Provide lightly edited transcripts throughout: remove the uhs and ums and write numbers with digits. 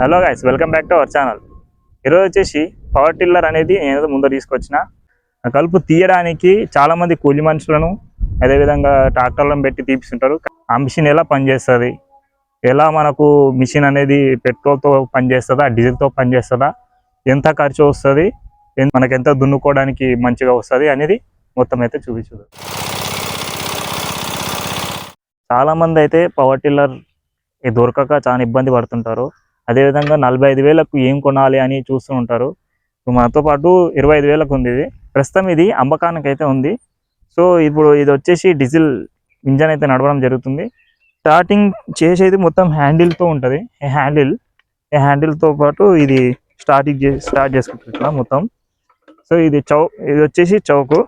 Hello guys, welcome back to our channel. ఈరోజు వచ్చేసి power tiller అనేది నేను ముందు తీసుకొచ్చిన. కలుపు తీయడానికి చాలామంది కూలి మనుషులను అదేవిధంగా ట్రాక్టర్లను పెట్టి తీపిస్తుంటారు. ఆ మిషన్ ఎలా పనిచేస్తుంది, ఎలా మనకు మిషన్ అనేది పెట్రోల్తో పనిచేస్తుందా డీజిల్తో పనిచేస్తుందా, ఎంత ఖర్చు వస్తుంది, మనకు ఎంత దున్నుకోవడానికి మంచిగా వస్తుంది అనేది మొత్తం అయితే చూపించదు. చాలామంది అయితే పవర్ టిల్లర్ దొరకక చాలా ఇబ్బంది పడుతుంటారు. అదేవిధంగా 45,000కు ఏం కొనాలి అని చూస్తూ ఉంటారు. మనతో పాటు 25,000కు ఉంది. ఇది ప్రస్తుతం ఇది అమ్మకానికి అయితే ఉంది. సో ఇప్పుడు ఇది వచ్చేసి డీజిల్ ఇంజన్ అయితే నడవడం జరుగుతుంది. స్టార్టింగ్ చేసేది మొత్తం హ్యాండిల్తో ఉంటుంది. ఈ హ్యాండిల్తో పాటు ఇది స్టార్ట్ చేసుకుంటున్నా మొత్తం. సో ఇది వచ్చేసి చౌకు.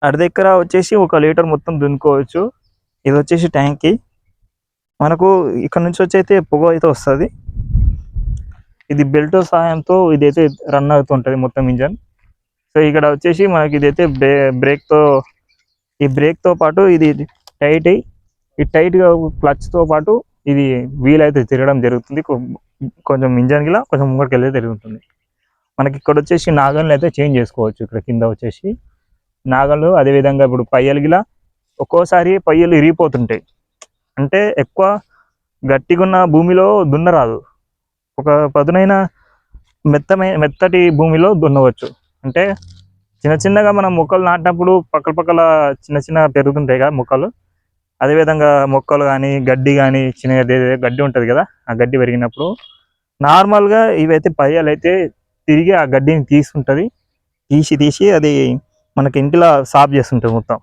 అడి దగ్గర వచ్చేసి 1 లీటర్ మొత్తం దున్నుకోవచ్చు. ఇది వచ్చేసి ట్యాంక్కి. మనకు ఇక్కడ నుంచి వచ్చైతే పొగ అయితే వస్తుంది. ఇది బెల్ట్ సహాయంతో ఇదైతే రన్ అవుతుంటుంది మొత్తం ఇంజన్. సో ఇక్కడ వచ్చేసి మనకి ఇదైతే బ్రేక్తో పాటు ఇది టైట్గా క్లచ్తో పాటు ఇది వీల్ అయితే తిరగడం జరుగుతుంది. కొంచెం ఇంజన్ గిలా కొంచెం ముంగడికి వెళ్ళి తిరుగుతుంది. మనకి ఇక్కడ వచ్చేసి నాగన్లు అయితే చేంజ్ చేసుకోవచ్చు. ఇక్కడ కింద వచ్చేసి నాగన్లు, అదేవిధంగా ఇప్పుడు పయ్యలు గిలా ఒక్కోసారి పయ్యలు ఇరిగిపోతుంటాయి. అంటే ఎక్కువ గట్టిగా ఉన్న భూమిలో దున్నరాదు. ఒక పదునైన మెత్తటి భూమిలో దున్నవచ్చు. అంటే చిన్నగా మనం మొక్కలు నాటినప్పుడు పక్కల చిన్న పెరుగుతుంటాయి కదా మొక్కలు. అదేవిధంగా మొక్కలు కానీ గడ్డి కానీ చిన్న గడ్డి ఉంటుంది కదా, ఆ గడ్డి పెరిగినప్పుడు నార్మల్గా ఇవైతే పయ్యాలు అయితే తిరిగి ఆ గడ్డిని తీసుకుంటుంది. తీసి అది మనకి ఇంటిలో సాఫ్ చేస్తుంటుంది మొత్తం.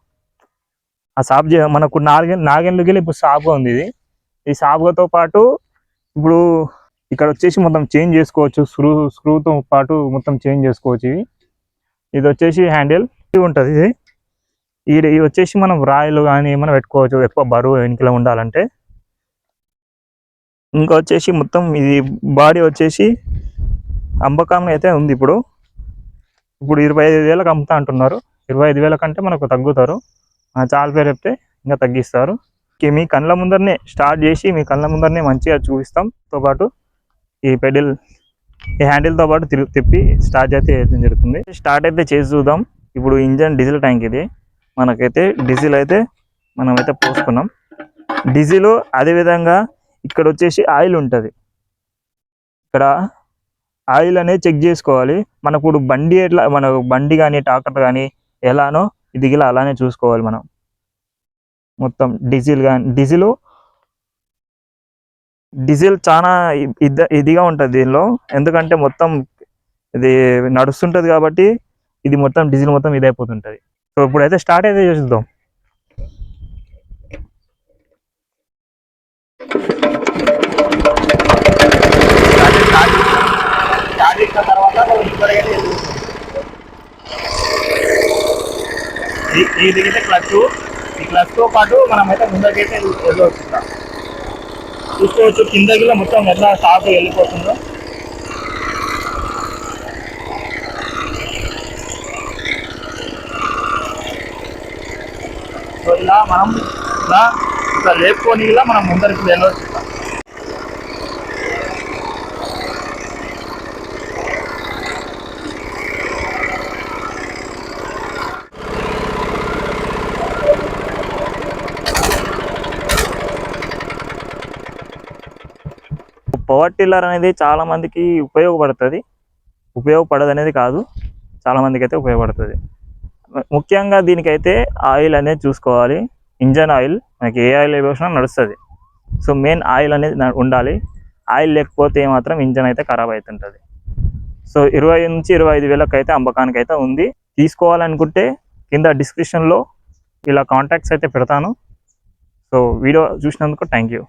ఆ సాఫ్ మనకు నాగేళ్ళకి ఇప్పుడు సాఫ్గా ఉంది. ఈ సాఫ్గాతో పాటు ఇప్పుడు ఇక్కడ వచ్చేసి మొత్తం చేంజ్ చేసుకోవచ్చు. స్క్రూతో పాటు మొత్తం చేంజ్ చేసుకోవచ్చు. ఇది వచ్చేసి హ్యాండిల్ ఉంటుంది. ఇది వచ్చేసి మనం రాయిలు కానీ ఏమైనా పెట్టుకోవచ్చు, ఎక్కువ బరువు వెనుకలో ఉండాలంటే. ఇంకా వచ్చేసి మొత్తం ఇది బాడీ వచ్చేసి అమ్మకం అయితే ఉంది. ఇప్పుడు 25,000కు అమ్ముతా అంటున్నారు. 25,000 కంటే మనకు తగ్గుతారు. చాలా పేరు చెప్తే ఇంకా తగ్గిస్తారు. మీ కళ్ళ ముందరనే స్టార్ట్ చేసి మీ కళ్ళ ముందరనే మంచిగా చూపిస్తాం. తో పాటు ఈ హ్యాండిల్తో పాటు తిప్పి స్టార్ట్ అయితే జరుగుతుంది. స్టార్ట్ అయితే చేసి చూద్దాం. ఇప్పుడు ఇంజన్ డీజిల్ ట్యాంక్ ఇది. మనకైతే డీజిల్ అయితే మనమైతే పోసుకున్నాం. డీజిల్ అదేవిధంగా ఇక్కడ వచ్చేసి ఆయిల్ ఉంటుంది. ఇక్కడ ఆయిల్ అనేది చెక్ చేసుకోవాలి. మనకు ఇప్పుడు బండి కానీ ట్రాక్టర్ కానీ ఎలానో ఇది గిలా అలానే చూసుకోవాలి మనం. మొత్తం డీజిల్ చాలా ఇదిగా ఉంటుంది దీనిలో. ఎందుకంటే మొత్తం ఇది నడుస్తుంటుంది కాబట్టి ఇది మొత్తం డీజిల్ మొత్తం ఇదైపోతుంటుంది. సో ఇప్పుడైతే స్టార్ట్ అయితే చేద్దాం. ఇదిగైతే ఈ క్లచ్తో పాటు మనమైతే ముందకైతే వెళ్ళవచ్చు. చూసుకోవచ్చు కిందకి మొత్తం ఎట్లా సాఫ్ వెళ్ళిపోతుందో. సో ఇలా మనం ఇట్లా లేపుకొని మనం ముందరికి వెళ్ళవచ్చు. పవర్ టిల్లర్ అనేది చాలా మందికి ఉపయోగపడదు అనేది కాదు, చాలా మందికి అయితే ఉపయోగపడుతుంది. ముఖ్యంగా దీనికైతే ఆయిల్ అనేది చూసుకోవాలి. ఇంజన్ ఆయిల్ మనకి ఏ ఆయిల్ వేసినా నడుస్తుంది. సో మెయిన్ ఆయిల్ అనేది ఉండాలి. ఆయిల్ లేకపోతే మాత్రం ఇంజన్ అయితే ఖరాబ్ అవుతుంటుంది. సో 20 నుంచి 25,000కు అయితే అమ్మకానికి అయితే ఉంది. తీసుకోవాలనుకుంటే కింద డిస్క్రిప్షన్లో ఇలా కాంటాక్ట్స్ అయితే పెడతాను. సో వీడియో చూసినందుకు థ్యాంక్ యూ.